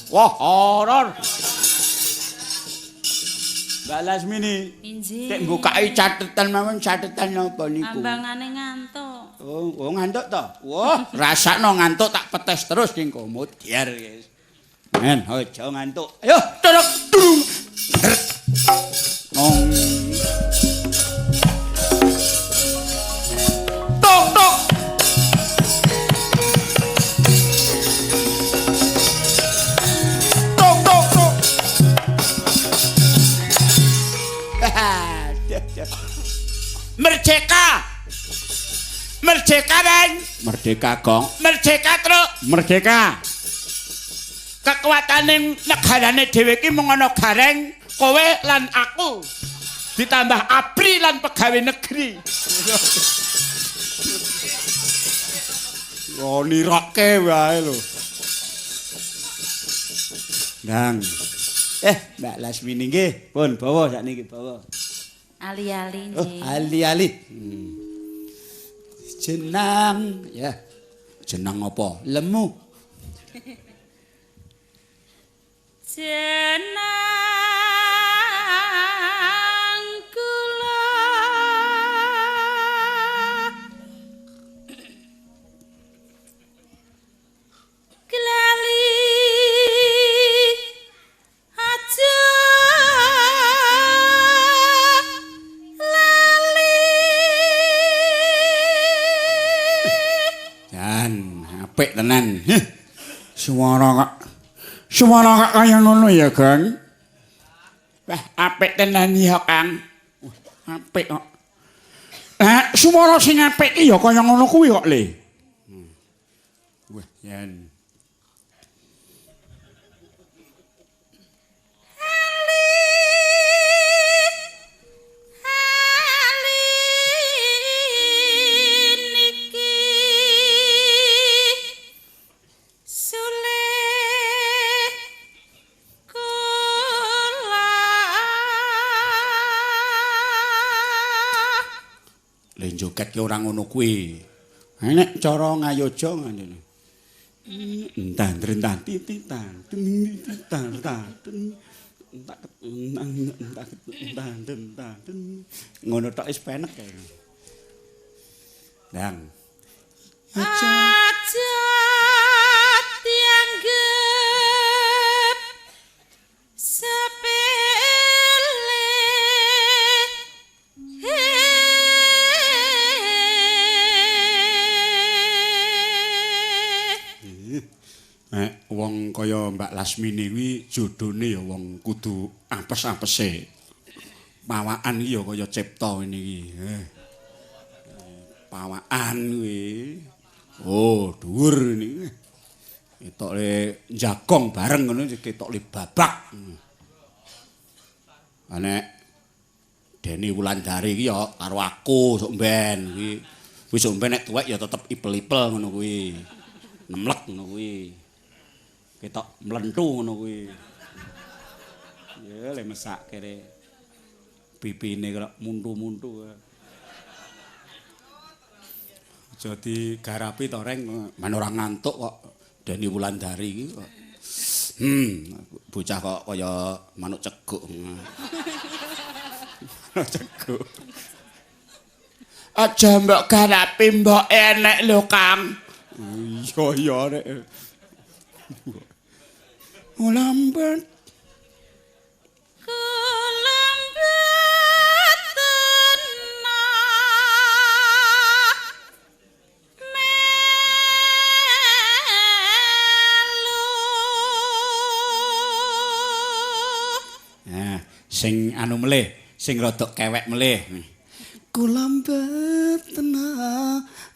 Wah, horor. Mbak Lasmini. Injih. Cek mbukake catetan mawon catetan napa niku? Ambangane ngantuk. Oh, ngantuk to? Wah, rasakno ngantuk tak petes terus ning komo diar guys. Men, aja ngantuk. Ayo, turuk durung. Ong. Tok tok. Tok tok tok. Merdeka. Merdeka, Bang. Merdeka, Gong. Merdeka, Truk. Merdeka. Kekuataning negarane dhewe iki mung ana Gareng, kowe lan aku. Ditambah ABRI lan pegawai negeri. Yo nirake wae lho. Nang. Mbak Lasmini nggih, pun bawa sakniki bawa. Ali-ali Oh, nggih. ali-ali. Jenang ya. Jeneng apa? Lemu. Jeneng kula Glali aja lali Jan, apik tenan. Suara kok kaya ngono ya, Kang. Wah, apik tenan ya, Kang. Wah, apik kok. Suara sing apik iki ya kaya ngono kuwi kok, Le. Wah, yen. Le joget ki ora ngono kuwi. Nek cara ngayoja ngene. Ngono tok wis penek kae. Ndang. aja dianggep sepele Wong kaya Mbak Lasmini kuwi jodhone ya wong kudu apes-apese. Pawakan iki ya kaya cipta ngene iki. Pawakan kuwi. Oh, dhuwur niki. Ketoke jagong bareng ngono ketoke babak. Nek Deni Wulandari iki ya karo aku sok mben kuwi. Wis sok mben nek tuwek ya tetep ipel-ipel ngono kuwi. Nemlek ngono kuwi. Ketok mlentu ngono kuwi. Ya le mesak kere. Pipine kok muntu-muntu. Aja digarapi to Reng, men ora ngantuk kok Deni Wulandari iki kok. Bocah kok kaya manuk ceguk. Ceguk. Aja mbok garapi mbok enek lho, Kang. Iya iya nek. Lambat Kulambet nah, sing anu melih, sing rodok kewek melih. Kulambet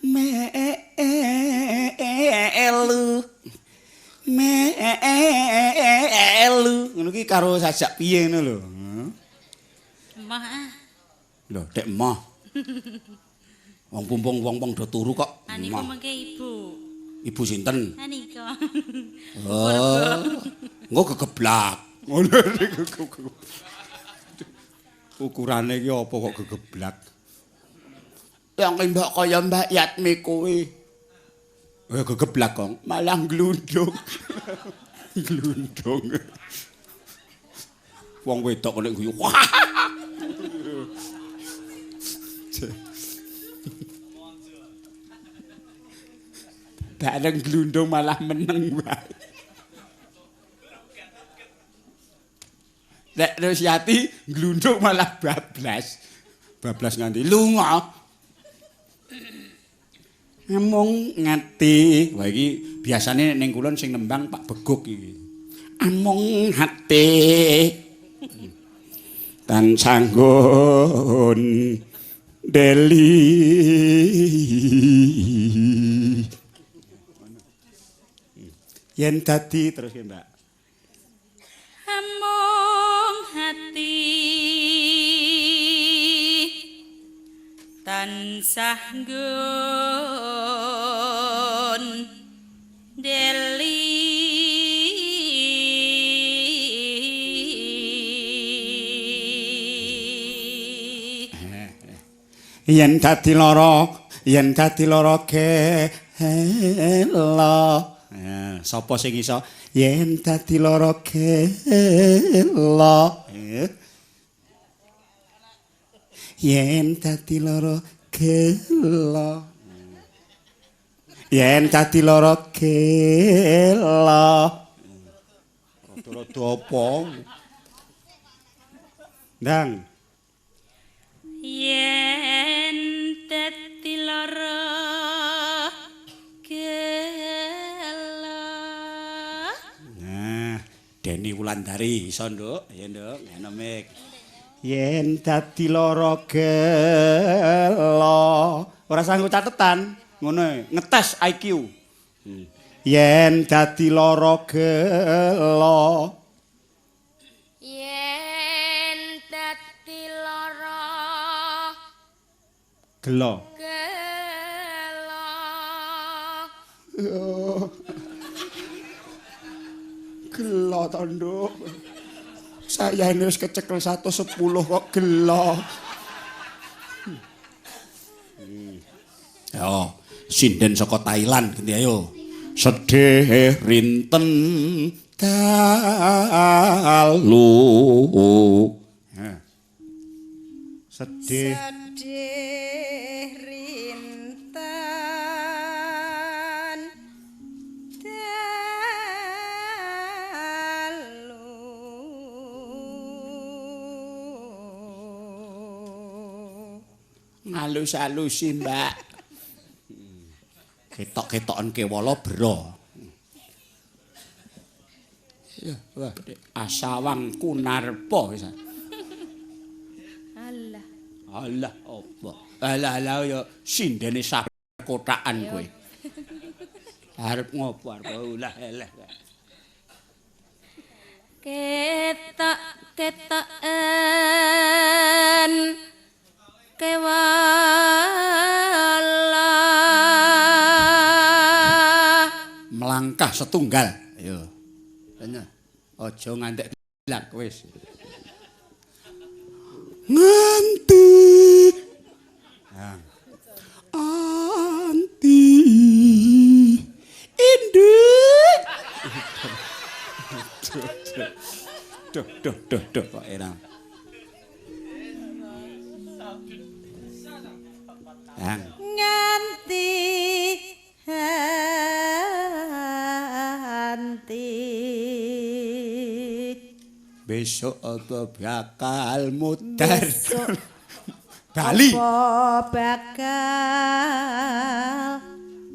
melu. Melu ngono ki karo sajak piye ngono lho. Mah ah. Lho, Dek Moh. Wong pumpung wong-wong do turu kok. Aniku mengke ibu. Ibu sinten? Anika. Oh. Engko gegeblak. Ngono niku. Ukurane iki apa kok gegeblak? Yang mbak kaya Mbak Yatmi kuwi. Gegeblak kok, malah glundung. Glundung. Wong wedok nek guyu. Bareng glundung malah meneng wae. Nek Rosyati glundung malah bablas. Bablas nganti lunga. Amung ngati. Wah iki biasane ning kulon sing nembang Pak Beguk iki. Amung hati tan sanggon deli. Yen dadi terus ya, Mbak. Amung hati tansah nggon deli yen dadi lara gelo. Sapa sing iso yen dadi lara gelo. Yen dadi lara gelo. Yen dadi lara gelo. Rada-rada apa? Ndang. Yen dadi lara gelo. Nah, Deni Wulandari iso, Nduk. Ya, Nduk, ngene mik. Yen dadi lara gelo. Ora sanggo catetan, ngono ngetes IQ. Yen dadi lara gelo. Yen dadi lara Gelo. gelo. Gelo to, Nduk. Saya ini wis kecekel 110 kok gelo. Yo, sinden saka Thailand gini ayo. Sedih rinten dalu. Sedih rinten dalu. ngalus-alusi, Mbak. Ketok-ketokan kewala bro. Ya, wah, asawang kunarpa wis. Alah. Allah apa? Alah ya sindene sak kotakan kowe. Arep ngopo arep ulah eleh. Ketok-ketoken kewala Melangkah setunggal. Ayo. Bener. Aja ngantek dilak wis. Nganti anti induk. Duh kok enak. Nganti anti Besok apa bakal mutar Bali. apa bakal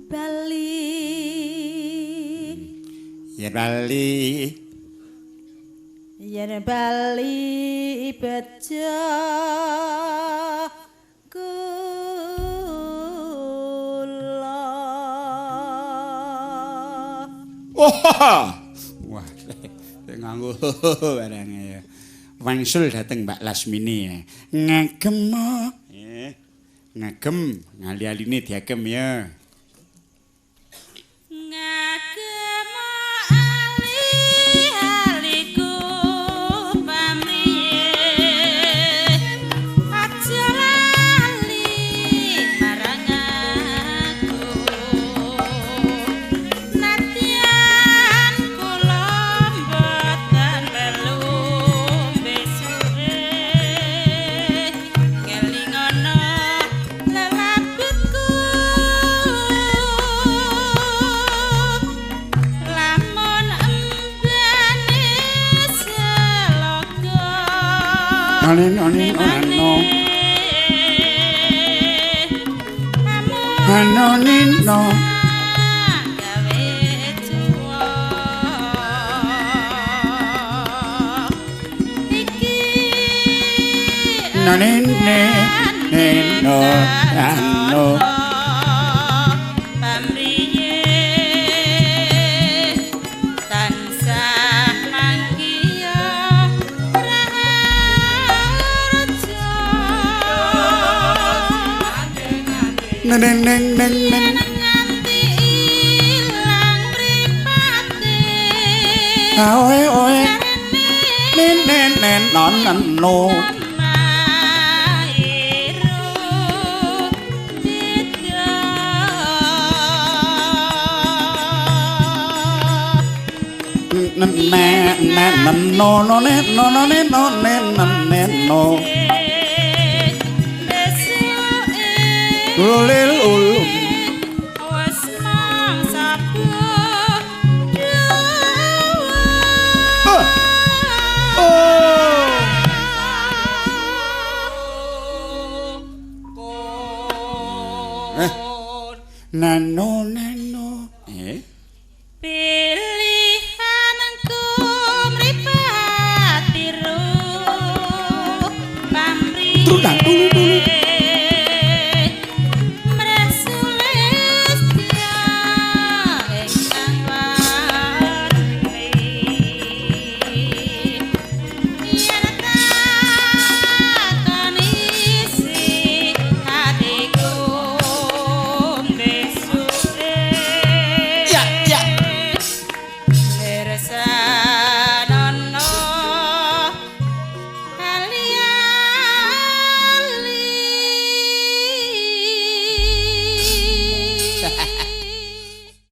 Bali. Ya Bali. Yen Bali bejo kula. Wah, nganggo barangnya ya. Wangsul dateng Mbak Lasmini ya. Ngagem ngagem ngali-aline diagem ya. ngagem ali-aliku pamriye aja lali marang aku nadyan kula mboten melu besuke ngelingono lelaputku lamun embane selogo Anonino gawe juwa iki nonine neno ano pamriye tansah manggiya neng nganti ilang mripate oe nen nonno mairu Ulil ulum nano nano